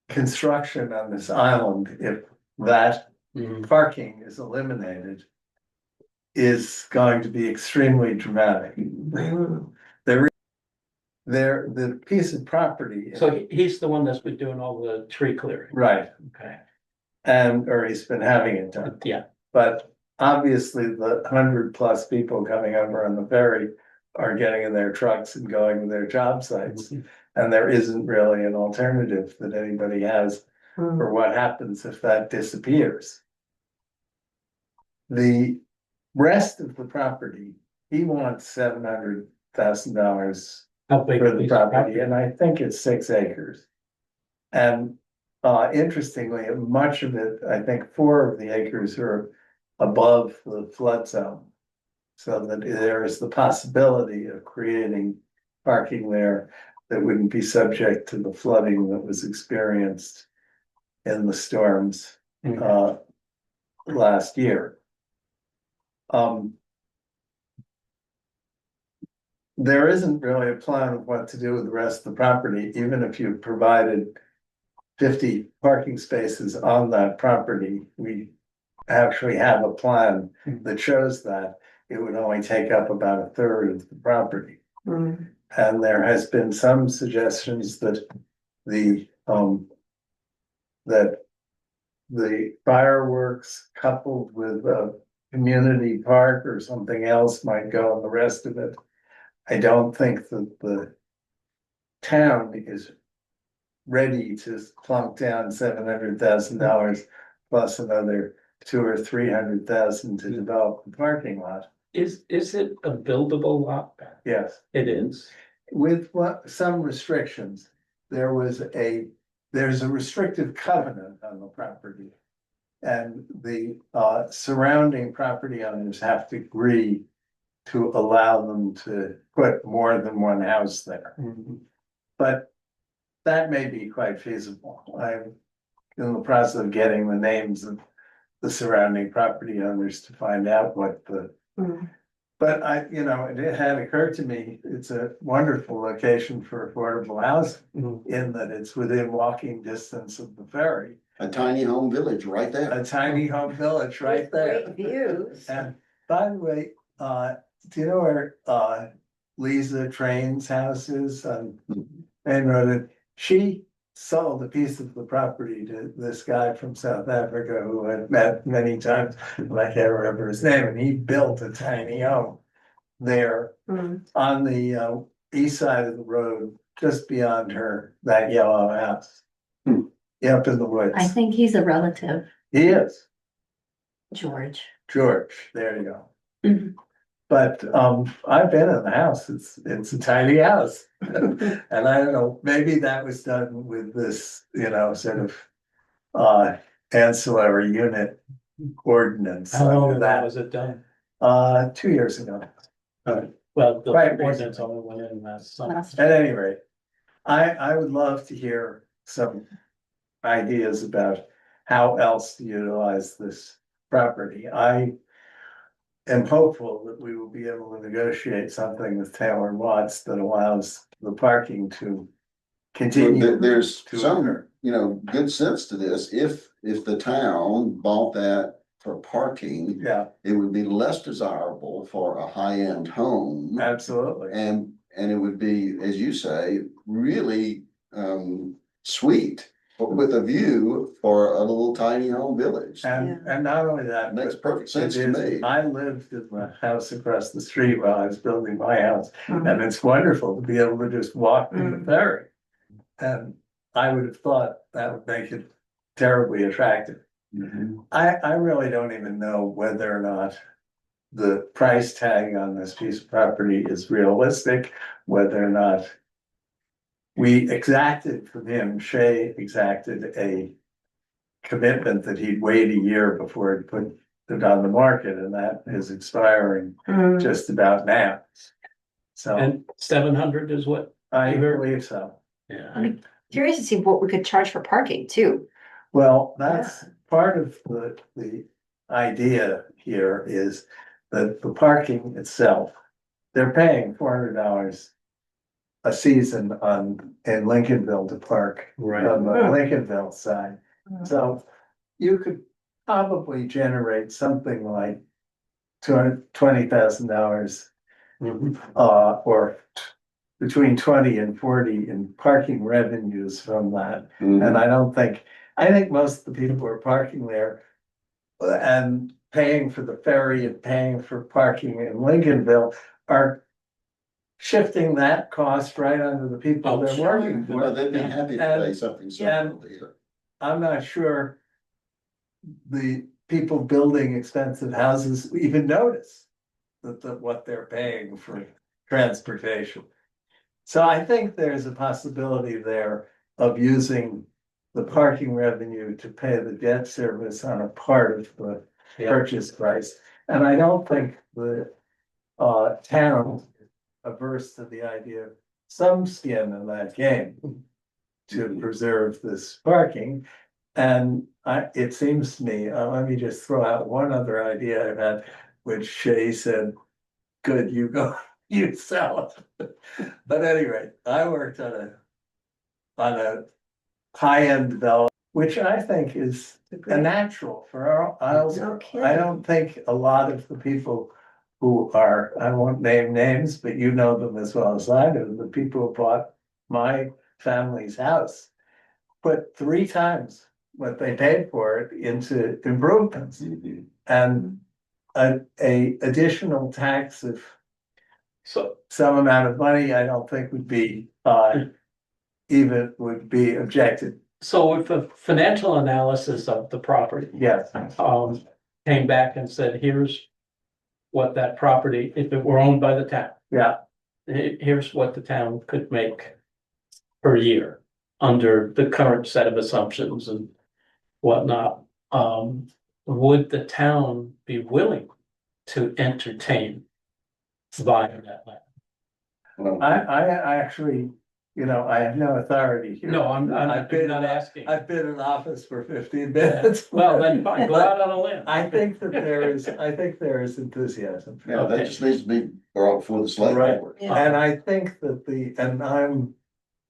construction on this island, if that mm. parking is eliminated, is going to be extremely dramatic. mm. The piece of property. So he's the one that's been doing all the tree clearing. Right, Okay, or he's been having it done, yeah. but obviously the 100+ people coming over on the ferry are getting in their trucks and going to their job sites. And there isn't really an alternative that anybody has Mm. for what happens if that disappears. The rest of the property, he wants $700,000 How big for is the the property, and I think it's 6 acres. And interestingly, much of it, I think 4 of the acres are above the flood zone. So that there is the possibility of creating parking there that wouldn't be subject to the flooding that was experienced in the storms last year. There isn't really a plan of what to do with the rest of the property, even if you provided 50 parking spaces on that property. We actually have a plan that shows that it would only take up about a third of the property. Mm. And there has been some suggestions that the fireworks coupled with a community park or something else might go on the rest of it. I don't think that the town is ready to plunk down $700,000 plus another 200,000 or 300,000 to develop the parking lot. Is it a buildable lot? Yes, It is. with some restrictions. There's a restrictive covenant on the property. And the surrounding property owners have to agree to allow them to put more than one house there. But that may be quite feasible. I'm in the process of getting the names of the surrounding property owners to find out what the. Mm. But it had occurred to me, it's a wonderful location for affordable housing in that it's within walking distance of the ferry. A tiny home village right there. A tiny home village right With there. Great views. And by the way, do you know where Lisa Train's house is on Main Road? She sold a piece of the property to this guy from South Africa who I'd met many times, and I can't remember his name, and he built a tiny home there Mm. on the east side of the road, just beyond that yellow house. Up in the woods. I think he's a relative, He is, George. George, there you go. Mhm. But I've been in the house, it's a tiny house. And I don't know, maybe that was done with this, sort of ancillary unit ordinance. How long under ago that. was it done? 2 years ago. Well, the Quite ordinance recent. only went in last summer. Last- At any rate, I would love to hear some ideas about how else to utilize this property. I am hopeful that we will be able to negotiate something with Taylor Watts that allows the parking to continue. There's to some, occur. good sense to this. If the town bought that for parking, Yeah, it would be less desirable for a high-end home. absolutely. And it would be, as you say, really sweet with a view for a little tiny home village. And not only that. Makes but perfect sense it to is- me. I lived in the house across the street while I was building my house, Mm. and it's wonderful to be able to just walk to the Mm. ferry. And I would have thought that would make it terribly attractive. I really don't even know whether or not the price tag on this piece of property is realistic, whether or not we exacted from him, Shay exacted a commitment that he'd wait a year before he'd put on the market, and that is expiring Mm, just about now. So And 700 is what, I believe so. yeah, Curious to see what we could charge for parking too. Well, that's part of the idea here is that the parking itself, they're paying $400 a season in Lincolnville to park right. on the Lincolnville side. So you could probably generate something like $20,000 Mhm. or between 20 and 40 in parking revenues from that. Mhm. And I think most of the people who are parking there and paying for the ferry and paying for parking in Lincolnville are shifting that cost right onto the people Oh, they're sure. working for. Well, they'd be happy to pay something similar here. I'm not sure the people building expensive houses even notice what they're paying for transportation. So I think there's a possibility there of using the parking revenue to pay the debt service on a part of the Yeah. purchase price. And I don't think the town is averse to the idea of some skin in that game to preserve this parking. And it seems to me, let me just throw out one other idea I've had, which Shay said, good, you go, you sell it. But anyway, I worked on a high-end development, which I think is a natural for our Isles. No I kidding. don't think a lot of the people who are, I won't name names, but you know them as well as I do, the people who bought my family's house put 3 times what they paid for it into improvements. And a additional tax of So, some amount of money, I don't think would be even would be objected. so if a financial analysis of the property, Yes, came back and said, here's what that property, if it were owned by the town, yeah, here's what the town could make per year under the current set of assumptions and whatnot, would the town be willing to entertain buying that land? Well, I actually, I have no authority here. No, I'm I've been not asking. I've been in office for 15 minutes. Well, then fine, go out on a limb. I think there is enthusiasm. yeah, that just needs to be brought before the select Right. board. And I think that and I'm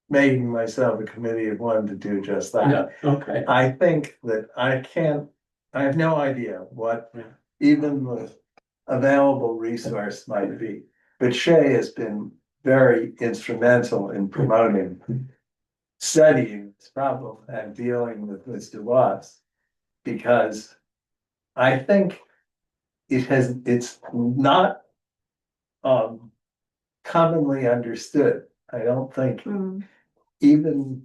making myself a committee of one to do just that. Yeah, okay. I think that I have no idea what Yeah. even the available resource might be. But Shay has been very instrumental in promoting studying this problem and dealing with Mr. Watts. Because I think it's not commonly understood. I don't think mm, even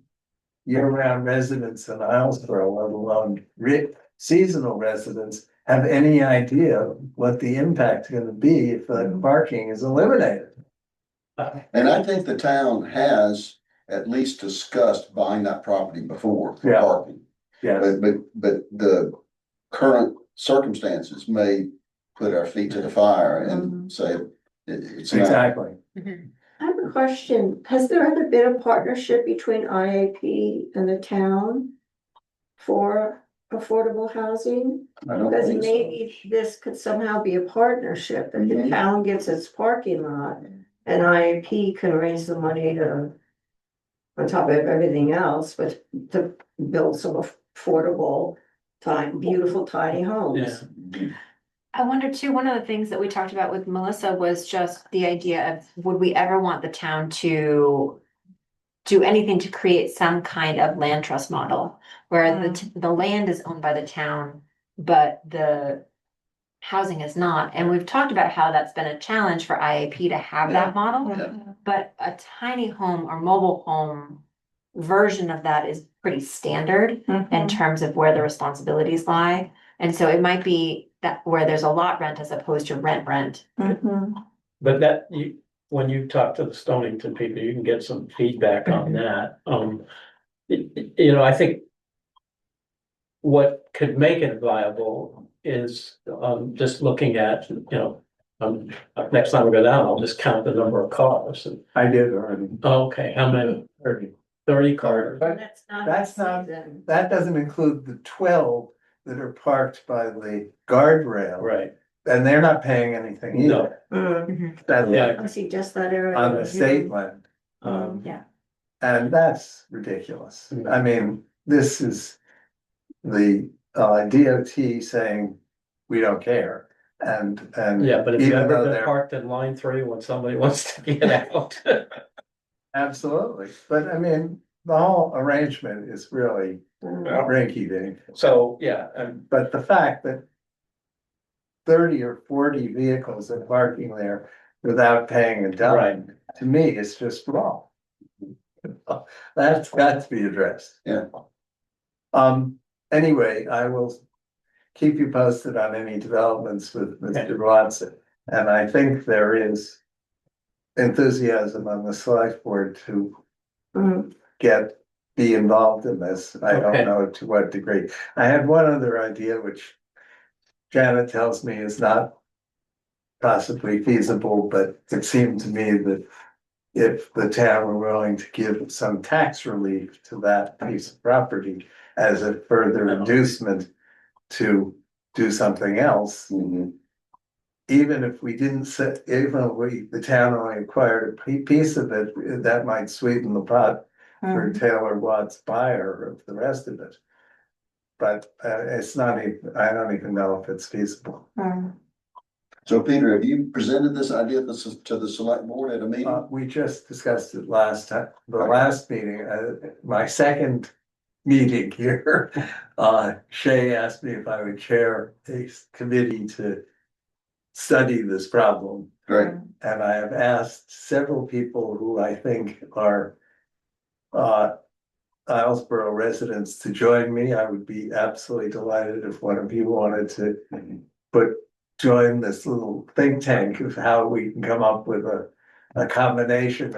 year-round residents in Islesboro, let alone seasonal residents, have any idea what the impact is gonna be if the parking is eliminated. And I think the town has at least discussed buying that property before for Yeah. parking. Yes, But the current circumstances may put our feet to the fire and say it's not. exactly. I have a question. Has there ever been a partnership between IAP and the town for affordable housing? I don't Because think so. maybe this could somehow be a partnership and the town gets its parking lot and IAP can raise the money to, on top of everything else, but to build some affordable, beautiful tiny homes. I wonder too, one of the things that we talked about with Melissa was just the idea of, would we ever want the town to do anything to create some kind of land trust model where the land is owned by the town, but the housing is not. And we've talked about how that's been a challenge for IAP to have that model, Yeah. but a tiny home or mobile home version of that is pretty standard in terms of where the responsibilities lie. And so it might be that where there's a lot rent as opposed to rent. Mhm. But when you talk to the Stonington people, you can get some feedback on that. I think what could make it viable is, just looking at, next time I go down, I'll just count the number of cars and, I did already. okay, how many? 30 cars. But that's not- that doesn't include the 12 that are parked by the guardrail. Right, And they're not paying anything either. That's yeah, I see just that area. on the state land. Yeah. And that's ridiculous. Mm. I mean, this is the DOT saying, we don't care. And yeah, but have you even ever though been they're- parked in line 3 when somebody wants to get out? Absolutely, but I mean, the whole arrangement is really rinky dink. So, yeah, But the fact that 30 or 40 vehicles are parking there without paying a dime, to me, is just wrong. That's got to be addressed. Yeah. Anyway, I will keep you posted on any developments with Mr. Watson. And I think there is enthusiasm on the select board to be involved in this. I Okay. don't know to what degree. I had one other idea, which Janet tells me is not possibly feasible, but it seemed to me that if the town were willing to give some tax relief to that piece of property as a further inducement to do something else, Mhm. even if we didn't set, even if the town only acquired a piece of it, that might sweeten the pot for Taylor Watts buyer of the rest of it. But it's not even, I don't even know if it's feasible. So Peter, have you presented this idea to the select board at a meeting? We just discussed it last time, the last meeting, my second meeting here. Shay asked me if I would chair a committee to study this problem. Great, And I have asked several people who I think are Islesboro residents to join me. I would be absolutely delighted if one of you wanted to join this little think tank of how we can come up with a combination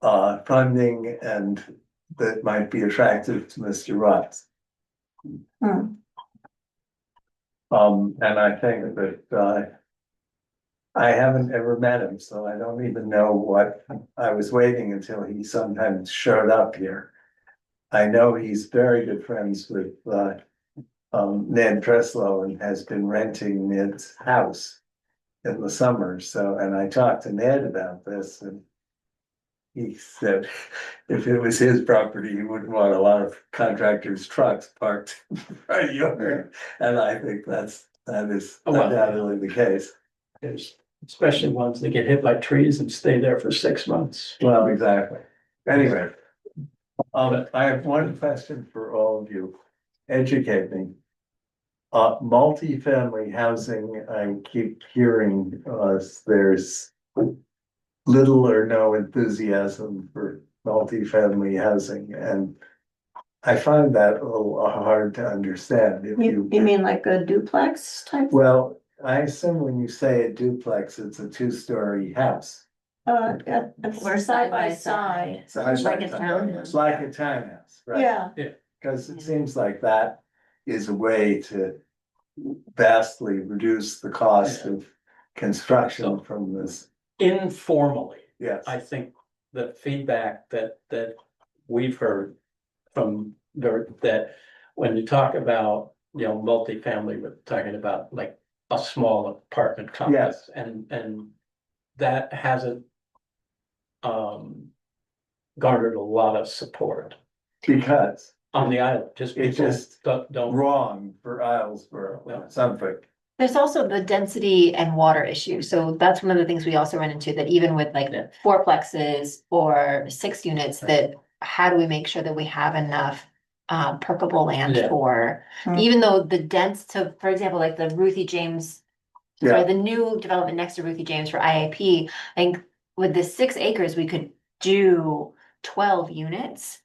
of funding and that might be attractive to Mr. Watts. And I think that I haven't ever met him, so I don't even know what, I was waiting until he sometimes showed up here. I know he's very good friends with Ned Treslow and has been renting Ned's house in the summer, so, and I talked to Ned about this and he said if it was his property, he wouldn't want a lot of contractors' trucks parked in front of yard. And I think that is undoubtedly the case. there's especially ones that get hit by trees and stay there for 6 months. Well, exactly. Anyway. I have one question for all of you. Educate me. Multifamily housing, I keep hearing, there's little or no enthusiasm for multifamily housing, and I find that a little hard to understand. If You mean like a duplex type? Well, I assume when you say a duplex, it's a 2-story house. Or side by side. So Like it's a townhouse. It's like a townhouse, right? Yeah, Because it seems like that is a way to vastly reduce the cost of construction from this. Informally, Yes, I think the feedback that we've heard from that when you talk about, multifamily, we're talking about like a small apartment complex. And that hasn't garnered a lot of support because on the island, just It people just don't. wrong for Islesboro or something. There's also the density and water issue. So that's one of the things we also run into, that even with like the fourplexes or 6 units, that how do we make sure that we have enough perkable land Yeah. for, even though the dense, so for example, like the Ruthie James, Yeah. sorry, the new development next to Ruthie James for IAP, I think with the 6 acres, we could do 12 units,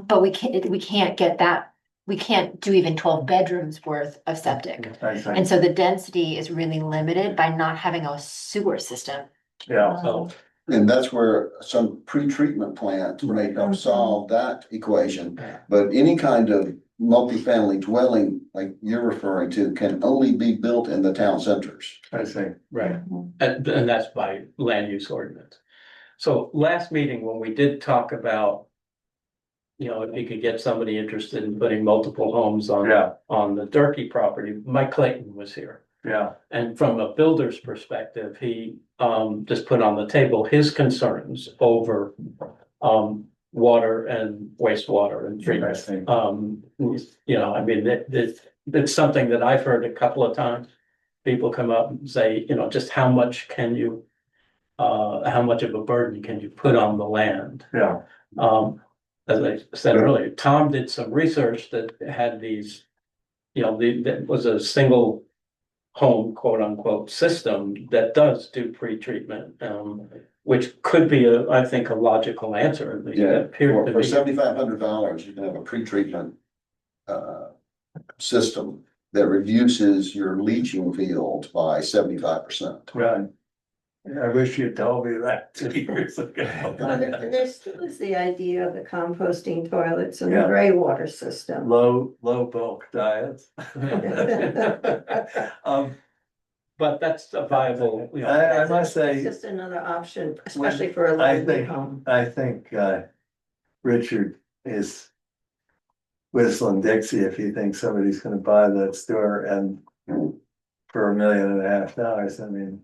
but we can't get that. We can't do even 12 bedrooms worth of septic. I think, And so the density is really limited by not having a sewer system. yeah, So, and that's where some pre-treatment plants may help solve that equation. Yeah. But any kind of multifamily dwelling, like you're referring to, can only be built in the town centers. I see. Right, and that's by land use ordinance. So last meeting, when we did talk about, you know, if you could get somebody interested in putting multiple homes Yeah. on the Durkee property, Mike Clayton was here. Yeah, And from a builder's perspective, he just put on the table his concerns over water and wastewater and treatment. Interesting. You know, I mean, it's something that I've heard a couple of times. People come up and say, you know, just how much can you, how much of a burden can you put on the land? yeah, As I said earlier, Tom did some research that had these, you know, that was a single home, quote unquote, system that does do pre-treatment, which could be I think, a logical answer. At least it appeared to For be. $7,500, you can have a pretreatment system that reduces your leaching fields by 75%. right. I wish you'd told me that 2 years ago. Well, there still is the idea of the composting toilets and the Yeah. gray water system. Low bulk diets. But that's a viable, you know, I must It's say, just another option, especially for a I lonely think, home. Richard is whistling Dixie if he thinks somebody's gonna buy that store and for $1.5 million, I mean,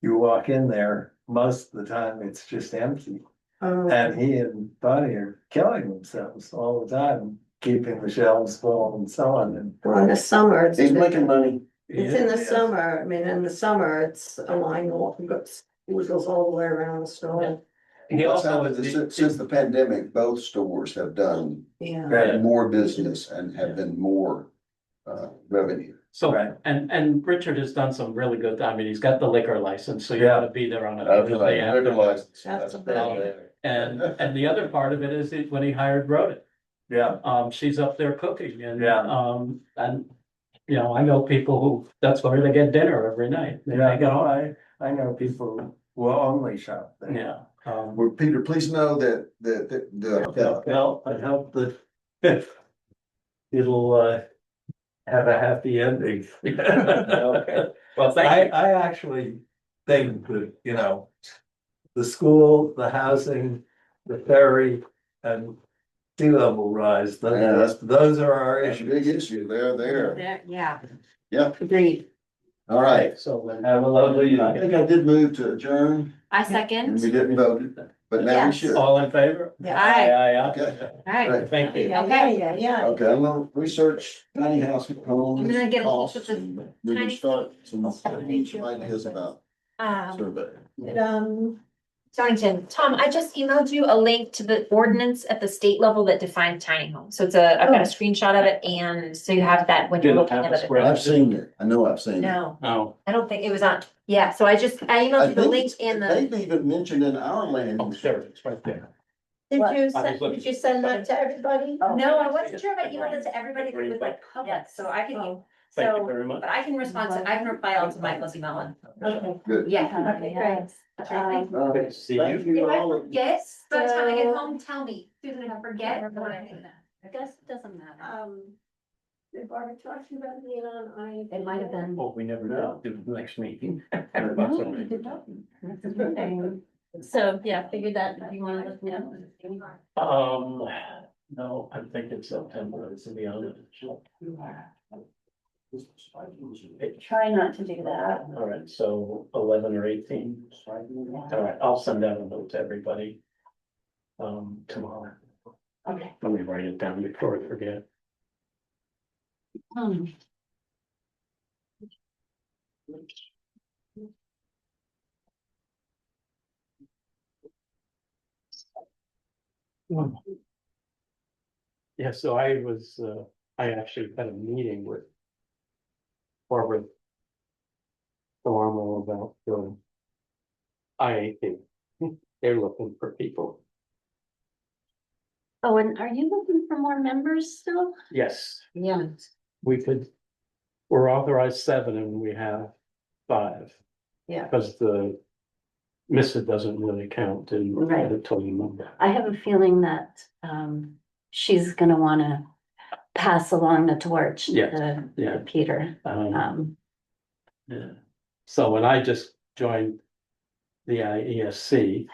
you walk in there, most of the time it's just empty. And he and Bonnie are killing themselves all the time, keeping the shelves full and so on, and. Well, in the summer, it's He's making money. in the Yeah. summer, I mean, in the summer, it's a line walk, it goes all the way around the store. he also Since the pandemic, both stores have done Yeah. Right. more business and have been more revenue. So, Right. and Richard has done some really good, I mean, he's got the liquor license, so you Yeah. gotta be there on a Thursday afternoon. That's a bit- And the other part of it is when he hired Rhoda, Yeah, she's up there cooking and, Yeah. and, you know, I know people who, that's where they get dinner every night. They yeah, make it no, home. I know people who only shop there. Yeah, Well, Peter, please know that Well, I hope that it'll have a happy ending. okay, well, thank you. I actually think that, you know, the school, the housing, the ferry, and sea level rise, Yeah, those are our that's a issues. big issue. They're there. Yeah. Yep. Agreed. All right. So then. Have a lovely I night. think I did move to adjourn I and second. we didn't vote, but now we Yes. should. All in favor? Yeah. Aye. Aye. Okay. All right. Right. Thank you. Yeah. Okay, I'm gonna research tiny house homes. I'm gonna get in touch costs, with the and we can tiny- start some ideas about survey. Stonington, Tom, I just emailed you a link to the ordinance at the state level that defines tiny homes. So I've got a screenshot of it, and so you have that when you're Didn't looking have at a it. spread. I've seen it. I know I've seen it. No, Oh, I don't think it was on, yeah, so I emailed you the link and the. They've even mentioned in our land. oh, there it is, right there. Did What? you I was looking. send that to everybody? No, I wasn't sure if I emailed it to everybody, but it was like public, so I can, Oh, Thank you so, very much. but I can respond to, I can reply all to Michael's email and, okay. Good. yeah. Okay, great. Good to see Thank you. you If I all. forget, by the time I get home, tell me, Susan, if I forget. I guess it doesn't matter. Did Barbara talk to you about being on I? It might have been. Oh, we never know, do the next meeting. So, yeah, figured that if you wanna look me up. No, I think it's September, to be honest. Try not to do that. All right, so 11 or 18. All right, I'll send out a note to everybody. Tomorrow. Okay. Let me write it down before I forget. Yeah, so I actually had a meeting with Barbara Thormo about the IAP. They're looking for people. Oh, and are you looking for more members still? Yes, Yeah. we're authorized 7 and we have 5. Yeah. Because the MISA doesn't really count in Right. the total number. I have a feeling that, she's gonna wanna pass along the torch Yeah, to yeah. Peter. Yeah. So when I just joined the IESC,